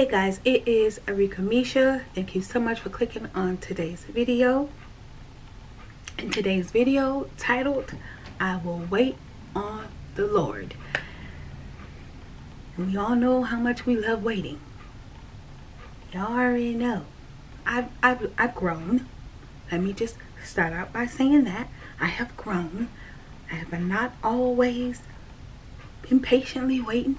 Hey guys, it is Arika Misha. Thank you so much for clicking on today's video. In today's video titled, I Will Wait on the Lord. And we all know how much we love waiting. Y'all already know. I've grown. Let me just start out by saying that. I have grown. I have not always been patiently waiting.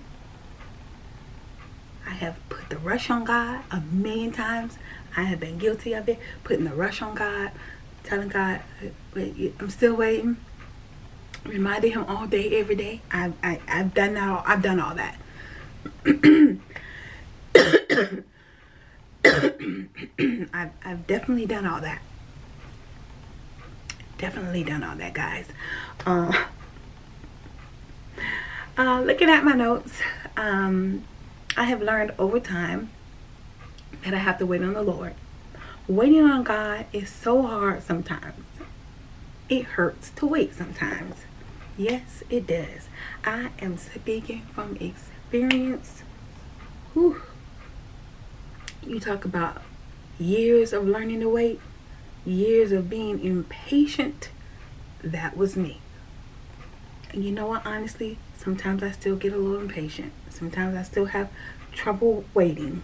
I have put the rush on God a million times. I have been guilty of it, putting the rush on God, telling God, I'm still waiting, reminding him all day, every day. I've done that. I've done all that. I've definitely done all that. Definitely done all that, guys. Looking at my notes, I have learned over time that I have to wait on the Lord. Waiting on God is so hard sometimes. It hurts to wait sometimes. Yes, it does. I am speaking from experience. Whew. You talk about years of learning to wait, years of being impatient. That was me. And you know what, honestly, sometimes I still get a little impatient. Sometimes I still have trouble waiting.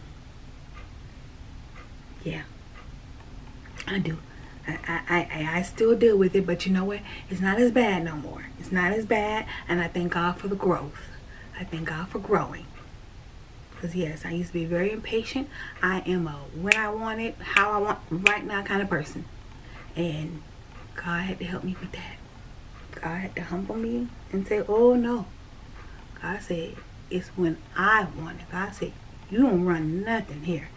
Yeah, I do. I still deal with it, but you know what? It's not as bad no more. It's not as bad, and I thank God for the growth. I thank God for growing. Because yes, I used to be very impatient. I am a when I want it, how I want, right now kind of person. And God had to help me with that. God had to humble me and say, oh no. God said, it's when I want it. God said, you don't run nothing here.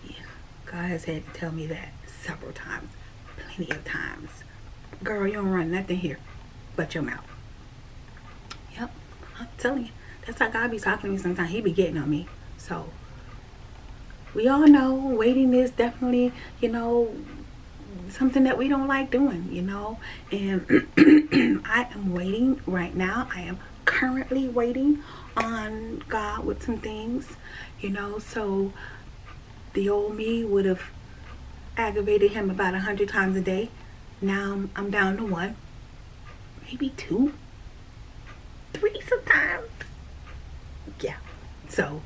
Yeah, God has had to tell me that several times. Plenty of times. Girl, you don't run nothing here but your mouth. Yep, I'm telling you. That's how God be talking to me sometimes. He be getting on me. So, we all know waiting is definitely, something that we don't like doing, and I am waiting right now. I am currently waiting on God with some things, so the old me would have aggravated him about 100 times a day. Now I'm down to 1, maybe 2, 3 sometimes. Yeah, so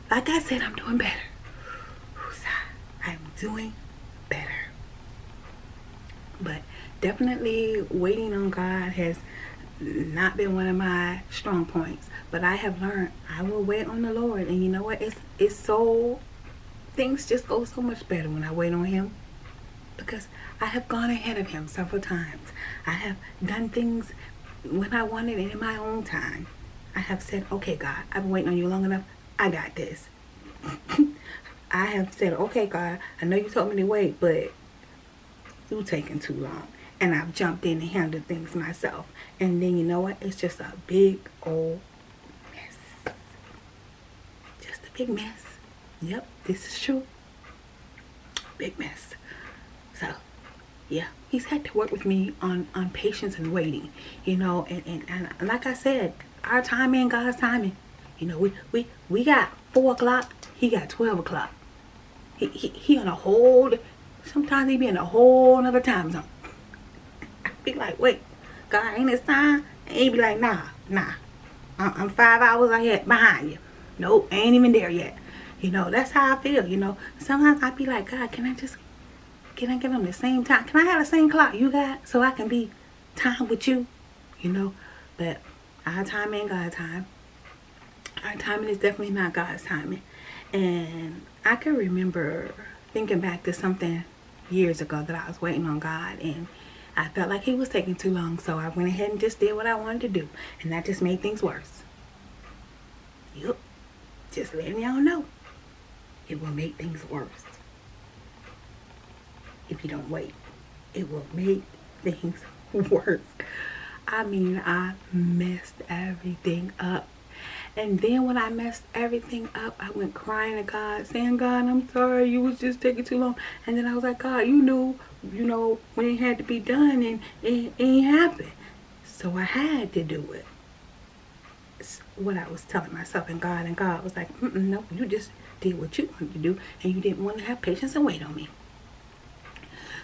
like I said, I'm doing better. I'm doing better. But definitely waiting on God has not been one of my strong points. But I have learned I will wait on the Lord. And you know what? It's so, things just go so much better when I wait on him. Because I have gone ahead of him several times. I have done things when I wanted it in my own time. I have said, okay, God, I've been waiting on you long enough. I got this. I have said, okay, God, I know you told me to wait, but you're taking too long. And I've jumped in and handled things myself. And then you know what? It's just a big old mess. Just a big mess. Yep, this is true. Big mess. So, yeah, he's had to work with me on patience and waiting. And like I said, our timing and God's timing. We got 4 o'clock. He got 12 o'clock. He on a whole, sometimes he be in a whole another time zone. I be like, wait, God, ain't this time? And he be like, nah. I'm 5 hours ahead behind you. Nope, ain't even there yet. That's how I feel, Sometimes I be like, God, can I get on the same time? Can I have the same clock you got so I can be time with you? But our time ain't God's time. Our timing is definitely not God's timing. And I can remember thinking back to something years ago that I was waiting on God, and I felt like he was taking too long, so I went ahead and just did what I wanted to do, and that just made things worse. Yep, just letting y'all know, it will make things worse if you don't wait. It will make things worse. I mean, I messed everything up. And then when I messed everything up, I went crying to God, saying, God, I'm sorry, you was just taking too long. And then I was like, God, you knew, when it had to be done, and it ain't happened. So I had to do it. It's what I was telling myself, and God was like, no, you just did what you wanted to do, and you didn't want to have patience and wait on me.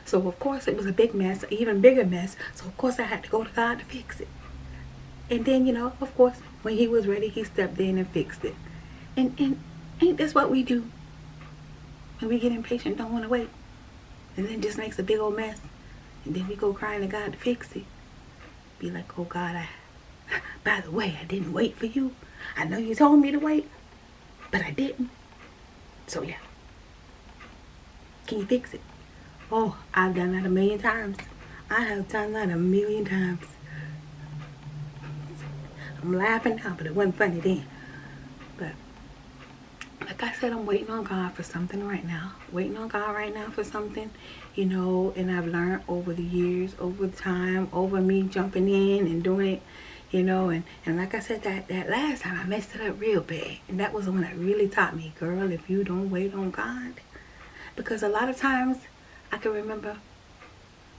So of course it was a big mess, an even bigger mess. So of course I had to go to God to fix it. And then, of course, when he was ready, he stepped in and fixed it. And ain't this what we do? When we get impatient, don't want to wait. And then just makes a big old mess. And then we go crying to God to fix it. Be like, oh God, by the way, I didn't wait for you. I know you told me to wait, but I didn't. So yeah. Can you fix it? Oh, I've done that a million times. I have done that a million times. I'm laughing now, but it wasn't funny then. But like I said, I'm waiting on God for something right now. Waiting on God right now for something, and I've learned over the years, over time, over me jumping in and doing it, and like I said, that last time I messed it up real bad. And that was when it really taught me, girl, if you don't wait on God. Because a lot of times I can remember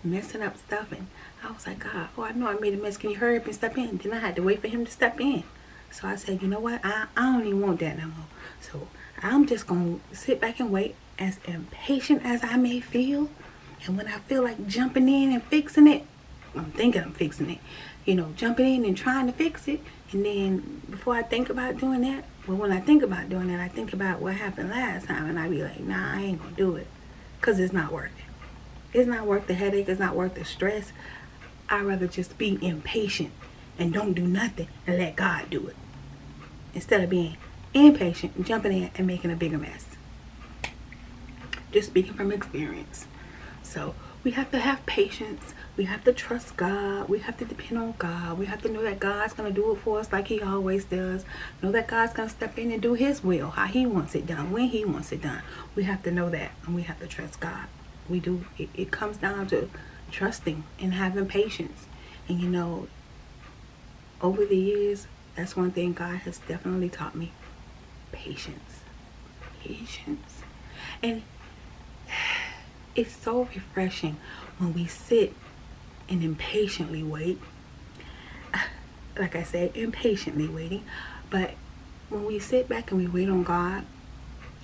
messing up stuff, and I was like, God, I know I made a mess. Can you hurry up and step in? Then I had to wait for him to step in. So I said, you know what? I don't even want that no more. So I'm just going to sit back and wait, as impatient as I may feel. And when I feel like jumping in and fixing it, I'm thinking I'm fixing it, jumping in and trying to fix it. And then before I think about doing that, when I think about doing that, I think about what happened last time. And I be like, nah, I ain't going to do it. Because it's not worth it. It's not worth the headache. It's not worth the stress. I'd rather just be impatient and don't do nothing and let God do it, instead of being impatient and jumping in and making a bigger mess. Just speaking from experience. So we have to have patience. We have to trust God. We have to depend on God. We have to know that God's going to do it for us like he always does. Know that God's going to step in and do his will, how he wants it done, when he wants it done. We have to know that, and we have to trust God. We do. It comes down to trusting and having patience. And over the years, that's one thing God has definitely taught me. Patience. And it's so refreshing when we sit and impatiently wait. Like I said, impatiently waiting. But when we sit back and we wait on God,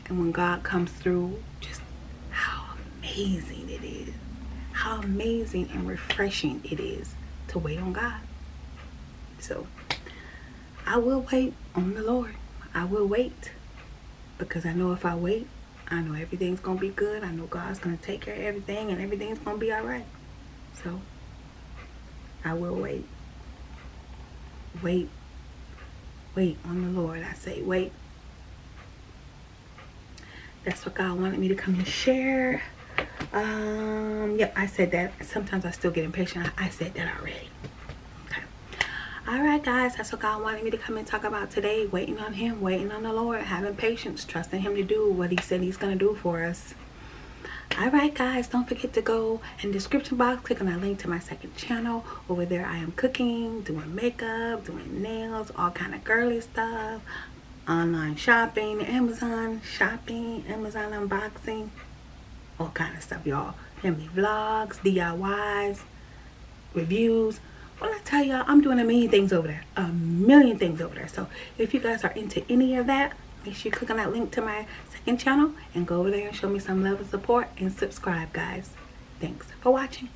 and when God comes through, just how amazing it is. How amazing and refreshing it is to wait on God. So I will wait on the Lord. I will wait, because I know if I wait, I know everything's going to be good. I know God's going to take care of everything, and everything's going to be all right. So I will wait. Wait on the Lord. I say wait. That's what God wanted me to come and share. Yep, I said that. Sometimes I still get impatient. I said that already. Okay. Alright guys, that's what God wanted me to come and talk about today. Waiting on him, waiting on the Lord, having patience, trusting him to do what he said he's going to do for us. Alright guys, don't forget to go in the description box, click on that link to my second channel. Over there I am cooking, doing makeup, doing nails, all kind of girly stuff, online shopping, Amazon shopping, Amazon unboxing, all kind of stuff, y'all. Family vlogs, DIYs, reviews. When I tell y'all, I'm doing a million things over there. A million things over there. So if you guys are into any of that, make sure you click on that link to my second channel and go over there and show me some love and support and subscribe, guys. Thanks for watching.